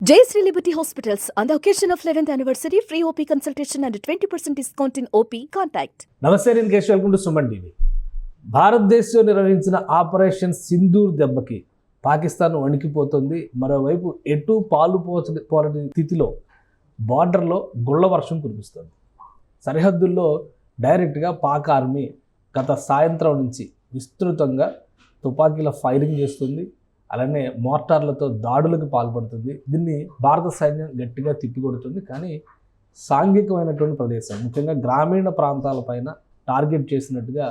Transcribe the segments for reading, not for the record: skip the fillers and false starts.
Jayashree Liberty Hospitals, on the occasion of 11th anniversary, free OP consultation and 20% discount in OP. Contact. నమస్తే, నేను Keshav. Welcome to Suman TV. భారతదేశం నిర్వహించిన operation Sindoor దెబ్బకి పాకిస్తాన్ వణికిపోతుంది. మరోవైపు ఎటు పోరని స్థితిలో బార్డర్లో గుళ్ల వర్షం కురిపిస్తుంది. సరిహద్దుల్లో డైరెక్ట్గా పాక్ ఆర్మీ గత సాయంత్రం నుంచి విస్తృతంగా తుపాకీల ఫైరింగ్ చేస్తుంది. అలానే మోర్టార్లతో దాడులకు పాల్పడుతుంది. దీన్ని భారత సైన్యం గట్టిగా తిప్పికొడుతుంది. కానీ సాంఘికమైనటువంటి ప్రదేశం, ముఖ్యంగా గ్రామీణ ప్రాంతాలపైన టార్గెట్ చేసినట్టుగా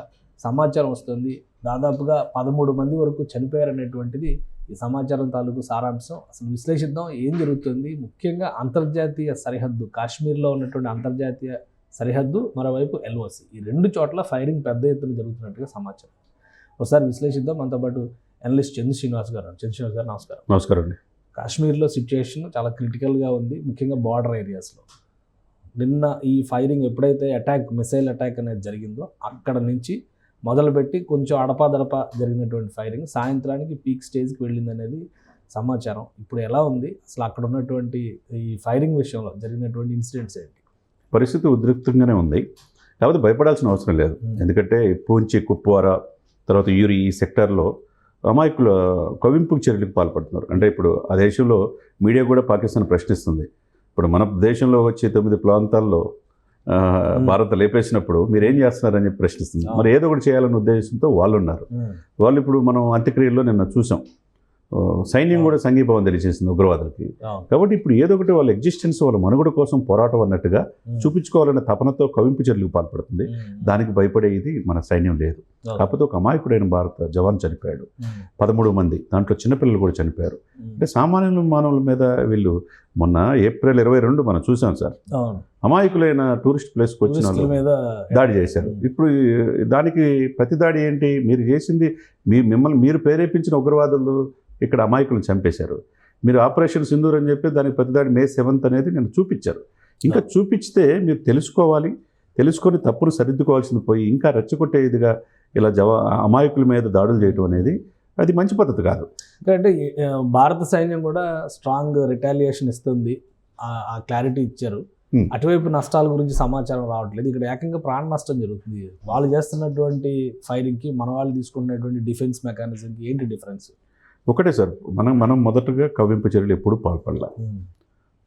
సమాచారం వస్తుంది. దాదాపుగా 13 మంది వరకు చనిపోయారనేటువంటిది ఈ సమాచారం తాలూకు సారాంశం. అసలు విశ్లేషిద్దాం ఏం జరుగుతుంది. ముఖ్యంగా అంతర్జాతీయ సరిహద్దు, కాశ్మీర్లో ఉన్నటువంటి అంతర్జాతీయ సరిహద్దు, మరోవైపు ఎల్ఓసి, ఈ రెండు చోట్ల ఫైరింగ్ పెద్ద ఎత్తున జరుగుతున్నట్టుగా సమాచారం. ఒకసారి విశ్లేషిద్దాం. మనతో పాటు అనలిస్ట్ చంద్ర శ్రీనివాస్ గారు. నమస్కారం. నమస్కారం అండి. కాశ్మీర్లో సిచ్యుయేషన్ చాలా క్రిటికల్గా ఉంది, ముఖ్యంగా బార్డర్ ఏరియాస్లో. నిన్న ఈ ఫైరింగ్ ఎప్పుడైతే మిసైల్ అటాక్ అనేది జరిగిందో అక్కడ నుంచి మొదలుపెట్టి కొంచెం అడపాదడపా జరిగినటువంటి ఫైరింగ్ సాయంత్రానికి పీక్ స్టేజ్కి వెళ్ళింది అనేది సమాచారం. ఇప్పుడు ఎలా ఉంది అసలు అక్కడ ఉన్నటువంటి ఈ ఫైరింగ్ విషయంలో జరిగినటువంటి ఇన్సిడెంట్స్ ఏంటి? పరిస్థితి ఉద్రిక్తంగానే ఉంది, కాబట్టి భయపడాల్సిన అవసరం లేదు. ఎందుకంటే పూంచి, కుప్వారా, తర్వాత యూరి, ఈ సెక్టార్లో అమాయకుల కవింపుకు చర్యలకు పాల్పడుతున్నారు. అంటే ఇప్పుడు ఆ దేశంలో మీడియా కూడా పాకిస్తాన్ ప్రశ్నిస్తుంది. ఇప్పుడు మన దేశంలో వచ్చే 9 ప్రాంతాల్లో భారత్ లేపేసినప్పుడు మీరు ఏం చేస్తున్నారని చెప్పి ప్రశ్నిస్తుంది. మరి ఏదో ఒకటి చేయాలనే ఉద్దేశంతో వాళ్ళు ఉన్నారు. వాళ్ళు ఇప్పుడు మనం అంత్యక్రియల్లో నిన్న చూసాం, సైన్యం కూడా సంఘీభావం తెలియజేసింది ఉగ్రవాదులకి. కాబట్టి ఇప్పుడు ఏదో ఒకటి వాళ్ళ ఎగ్జిస్టెన్స్, వాళ్ళ మనుగడ కోసం పోరాటం అన్నట్టుగా చూపించుకోవాలనే తపనతో కవింపు చర్యలకు పాల్పడుతుంది. దానికి భయపడేది మన సైన్యం లేదు. కాకపోతే ఒక అమాయకుడైన భారత జవాన్ చనిపోయాడు, 13 మంది, దాంట్లో చిన్నపిల్లలు కూడా చనిపోయారు. అంటే సామాన్య మానవుల మీద వీళ్ళు మొన్న ఏప్రిల్ 22 మనం చూసాం సార్, అమాయకులైన టూరిస్ట్ ప్లేస్కి వచ్చిన వాళ్ళు దాడి చేశారు. ఇప్పుడు దానికి ప్రతి దాడి ఏంటి? మీరు చేసింది మిమ్మల్ని మీరు ప్రేరేపించిన ఉగ్రవాదులు ఇక్కడ అమాయకులను చంపేశారు. మీరు ఆపరేషన్ సింధూర్ అని చెప్పి దానికి ప్రతిదాడి May 7th అనేది నేను చూపించారు. ఇంకా చూపించితే మీరు తెలుసుకొని తప్పును సరిదిద్దుకోవాల్సింది పోయి ఇంకా రెచ్చగొట్టేదిగా ఇలా అమాయకుల మీద దాడులు చేయడం అనేది అది మంచి పద్ధతి కాదు. ఎందుకంటే భారత సైన్యం కూడా స్ట్రాంగ్ రిటాలియేషన్ ఇస్తుంది, ఆ క్లారిటీ ఇచ్చారు. అటువైపు నష్టాల గురించి సమాచారం రావట్లేదు. ఇక్కడ ఏకంగా ప్రాణ నష్టం జరుగుతుంది. వాళ్ళు చేస్తున్నటువంటి ఫైరింగ్కి మన వాళ్ళు తీసుకున్నటువంటి డిఫెన్స్ మెకానిజంకి ఏంటి డిఫరెన్స్? ఒకటే సార్, మనం మొదటగా కవ్వింపు చర్యలు ఎప్పుడు పాల్పడలే.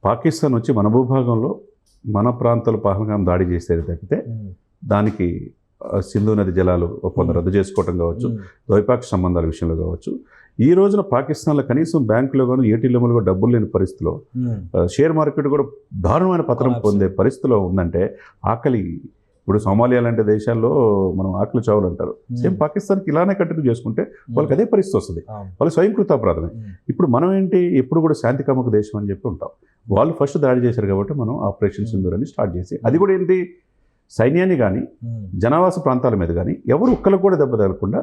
పాకిస్తాన్ వచ్చి మన భూభాగంలో మన ప్రాంతాల పహల్గాం దాడి చేసేది తప్పితే దానికి సింధు నది జలాలు ఒప్పందం రద్దు చేసుకోవటం కావచ్చు, ద్వైపాక్షిక సంబంధాల విషయంలో కావచ్చు, ఈ రోజున పాకిస్తాన్లో కనీసం బ్యాంకులో కానీ ఏటీఎంలో కూడా డబ్బులు లేని పరిస్థితిలో, షేర్ మార్కెట్ కూడా దారుణమైన పతనం పొందే పరిస్థితిలో ఉందంటే ఆకలి. ఇప్పుడు సోమాలియా లాంటి దేశాల్లో మనం ఆకలి చావులు అంటారు. సేమ్ పాకిస్తాన్కి ఇలానే కంటిన్యూ చేసుకుంటే వాళ్ళకి అదే పరిస్థితి వస్తుంది. వాళ్ళు స్వయంకృతాపరాధమే. ఇప్పుడు మనం ఏంటి, ఎప్పుడు కూడా శాంతి కామక దేశం అని చెప్పి ఉంటాం. వాళ్ళు ఫస్ట్ దాడి చేశారు కాబట్టి మనం ఆపరేషన్ సింధూర్ అని స్టార్ట్ చేసి, అది కూడా ఏంటి, సైన్యాన్ని కానీ జనావాస ప్రాంతాల మీద కానీ ఎవరు ఒక్కరికి కూడా దెబ్బ తగలకుండా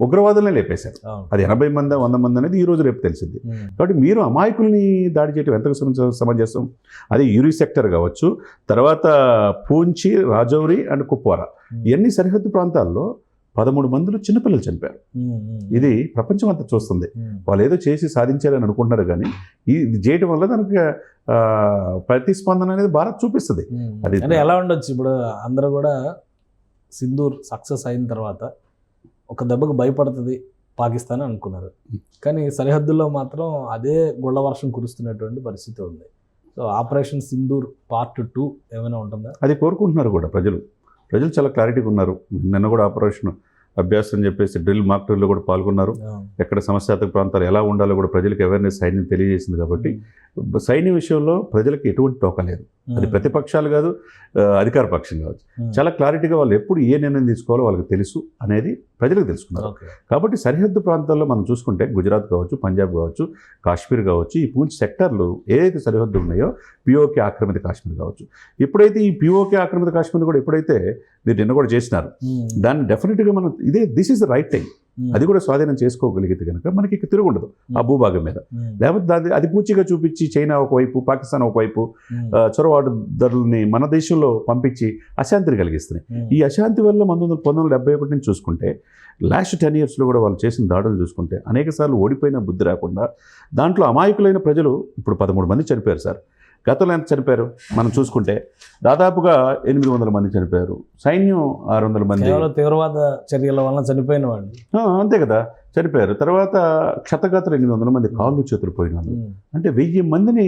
ఉగ్రవాదులనే లేపేశారు. అది 80 మంది 100 మంది అనేది ఈ రోజు రేపు తెలిసింది. కాబట్టి మీరు అమాయకుల్ని దాడి చేయడం ఎంతకు సమంజసం? అది యూరి సెక్టర్ కావచ్చు, తర్వాత పూంచి, రాజౌరి అండ్ కుప్వారా, ఇవన్నీ సరిహద్దు ప్రాంతాల్లో 13 మందిలో చిన్నపిల్లలు చనిపోయారు. ఇది ప్రపంచం అంతా చూస్తుంది. వాళ్ళు ఏదో చేసి సాధించారని అనుకుంటున్నారు, కానీ ఇది చేయడం వల్ల దానికి ప్రతిస్పందన అనేది భారత్ చూపిస్తుంది. అది ఎలా ఉండొచ్చు? ఇప్పుడు అందరూ కూడా సింధూర్ సక్సెస్ అయిన తర్వాత ఒక దెబ్బకు భయపడుతుంది పాకిస్తాన్ అనుకున్నారు, కానీ సరిహద్దుల్లో మాత్రం అదే గుళ్ళ వర్షం కురుస్తున్నటువంటి పరిస్థితి ఉంది. సో ఆపరేషన్ సింధూర్ పార్ట్ 2 ఏమైనా ఉంటుందా? అది కోరుకుంటున్నారు కూడా ప్రజలు చాలా క్లారిటీగా ఉన్నారు. నిన్న కూడా ఆపరేషన్ అభ్యాసం అని చెప్పేసి మాక్ డ్రిల్లో కూడా పాల్గొన్నారు. ఎక్కడ సమస్యాత్మక ప్రాంతాలు ఎలా ఉండాలో కూడా ప్రజలకు అవేర్నెస్ సైన్యం తెలియజేసింది. కాబట్టి సైన్యం విషయంలో ప్రజలకు ఎటువంటి టోకా లేదు. అది ప్రతిపక్షాలు కాదు, అధికార పక్షం కావచ్చు, చాలా క్లారిటీగా వాళ్ళు ఎప్పుడు ఏ నిర్ణయం తీసుకోవాలో వాళ్ళకి తెలుసు అనేది ప్రజలకు తెలుసుకున్నారు. కాబట్టి సరిహద్దు ప్రాంతాల్లో మనం చూసుకుంటే గుజరాత్ కావచ్చు, పంజాబ్ కావచ్చు, కాశ్మీర్ కావచ్చు, ఈ పూంచ్ సెక్టార్లు ఏదైతే సరిహద్దు ఉన్నాయో, పిఓకే ఆక్రమిత కాశ్మీర్ కావచ్చు, ఎప్పుడైతే ఈ పిఓకే ఆక్రమిత కాశ్మీర్ కూడా ఎప్పుడైతే మీరు నిన్న కూడా చేసినారు, దాన్ని డెఫినెట్గా మనం this is the right time. అది కూడా స్వాధీనం చేసుకోగలిగితే కనుక మనకి ఇక తిరుగుండదు ఆ భూభాగం మీద. లేకపోతే అది పూచిగా చూపించి చైనా ఒకవైపు, పాకిస్తాన్ ఒకవైపు చొరబాటుదారులని మన దేశంలో పంపించి అశాంతిని కలిగిస్తున్నాయి. ఈ అశాంతి వల్ల 1971 నుంచి చూసుకుంటే లాస్ట్ 10 yearsలో కూడా వాళ్ళు చేసిన దాడులు చూసుకుంటే అనేక సార్లు ఓడిపోయిన బుద్ధి రాకుండా దాంట్లో అమాయకులైన ప్రజలు ఇప్పుడు 13 మంది చనిపోయారు సార్. గతంలో ఎంత చనిపోయారు మనం చూసుకుంటే దాదాపుగా 800 మంది చనిపోయారు. సైన్యం 600 మంది తీవ్రవాద చర్యల వలన చనిపోయిన వాళ్ళు అంతే కదా చనిపోయారు. తర్వాత క్షతగాత్రులు 800 మంది కాళ్ళు చేతులు పోయిన వాళ్ళు. అంటే 1000 మందిని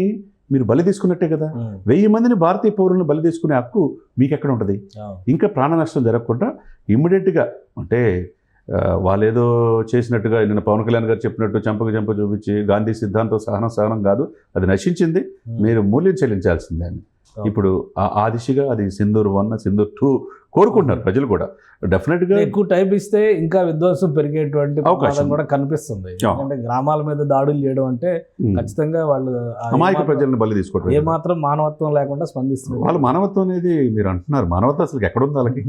మీరు బలి తీసుకున్నట్టే కదా. 1000 మందిని భారతీయ పౌరులను బలి తీసుకునే హక్కు మీకు ఎక్కడ ఉంటుంది? ఇంకా ప్రాణ నష్టం జరగకుండా ఇమ్మీడియట్గా అంటే వాళ్ళు ఏదో చేసినట్టుగా నిన్న పవన్ కళ్యాణ్ గారు చెప్పినట్టు చంప చూపించి గాంధీ సిద్ధాంతం సహనం కాదు, అది నశించింది, మీరు మూల్యం చెల్లించాల్సిందే అని. ఇప్పుడు ఆ దిశగా అది సింధూర్ 1, సింధూర్ 2 కోరుకుంటున్నారు ప్రజలు కూడా. డెఫినెట్గా ఎక్కువ టైం ఇస్తే ఇంకా విధ్వంసం పెరిగేటువంటి అవకాశం కూడా కనిపిస్తుంది. ఎందుకంటే గ్రామాల మీద దాడులు చేయడం అంటే ఖచ్చితంగా వాళ్ళు అమాయక ప్రజలను బలి తీసుకోవడం, ఏ మాత్రం మానవత్వం లేకుండా స్పందిస్తున్నారు. వాళ్ళు మానవత్వం అనేది మీరు అంటున్నారు, మానవత్వం అసలు ఎక్కడుంది వాళ్ళకి?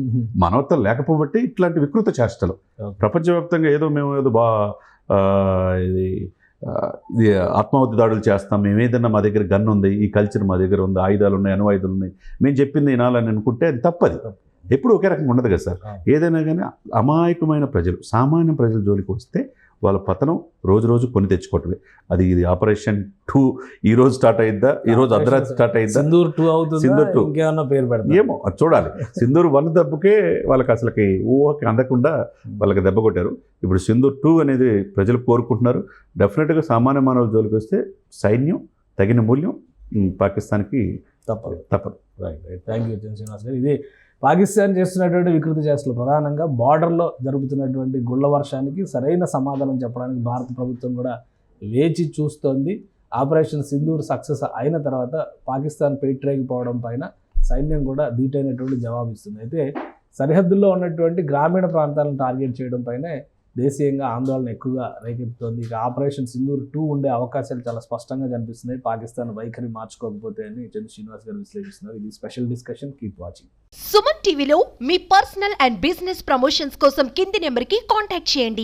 మానవత్వం లేకపోబట్టి ఇట్లాంటి వికృత చేష్టలు ప్రపంచవ్యాప్తంగా ఏదో మేము ఏదో ఇది ఆత్మాహుతి దాడులు చేస్తాం, మేము ఏదైనా మా దగ్గర గన్ ఉంది, ఈ కల్చర్ మా దగ్గర ఉంది, ఆయుధాలు ఉన్నాయి, అణువాయుధాలు ఉన్నాయి, మేము చెప్పింది వినాలని అనుకుంటే అది తప్పది. ఎప్పుడు ఒకే రకంగా ఉండదు కదా సార్. ఏదైనా కానీ అమాయకమైన ప్రజలు, సామాన్య ప్రజల జోలికి వస్తే వాళ్ళ పతనం రోజు రోజు కొని తెచ్చుకోవటమే. ఇది ఆపరేషన్ 2 ఈ రోజు స్టార్ట్ అయిద్దా, ఈ రోజు అర్ధరాత్రి స్టార్ట్ అయిద్దా, సింధూర్ 2 అవుతుంది, సింధూర్ 2 ఇంకేమన్నా పేరు పెడతాం ఏమో అది చూడాలి. సింధూర్ 1 దెబ్బకే వాళ్ళకి అసలుకి ఊహకి అందకుండా వాళ్ళకి దెబ్బ కొట్టారు. ఇప్పుడు సింధూర్ 2 అనేది ప్రజలు కోరుకుంటున్నారు. డెఫినెట్గా సామాన్య మానవ జోలికి వస్తే సైన్యం తగిన మూల్యం పాకిస్తాన్కి తప్పదు. రైట్. థ్యాంక్ యూ శ్రీనివాస్ గారు. ఇది పాకిస్తాన్ చేస్తున్నటువంటి వికృతి చేష్టలు ప్రధానంగా బార్డర్లో జరుగుతున్నటువంటి గుళ్ళ వర్షానికి సరైన సమాధానం చెప్పడానికి భారత ప్రభుత్వం కూడా వేచి చూస్తోంది. ఆపరేషన్ సింధూర్ సక్సెస్ అయిన తర్వాత పాకిస్తాన్ పేట్రేగిపోవడం పైన సైన్యం కూడా ధీటైనటువంటి జవాబు ఇస్తుంది. అయితే సరిహద్దుల్లో ఉన్నటువంటి గ్రామీణ ప్రాంతాలను టార్గెట్ చేయడం పైనే దేశీయంగా ఆందోళన ఎక్కువగా రేకెత్తుతోంది. ఇక ఆపరేషన్ సింధూర్ 2 ఉండే అవకాశాలు చాలా స్పష్టంగా కనిపిస్తున్నాయి పాకిస్తాన్ వైఖరి మార్చుకోకపోతే అని చంద్ర శ్రీనివాస్ గారు విశ్లేషిస్తున్నారు. ఇది special discussion. Keep watching. Suman టీవీలో మీ పర్సనల్ అండ్ బిజినెస్ ప్రమోషన్స్ కోసం కింది నెంబర్కి కాంటాక్ట్ చేయండి.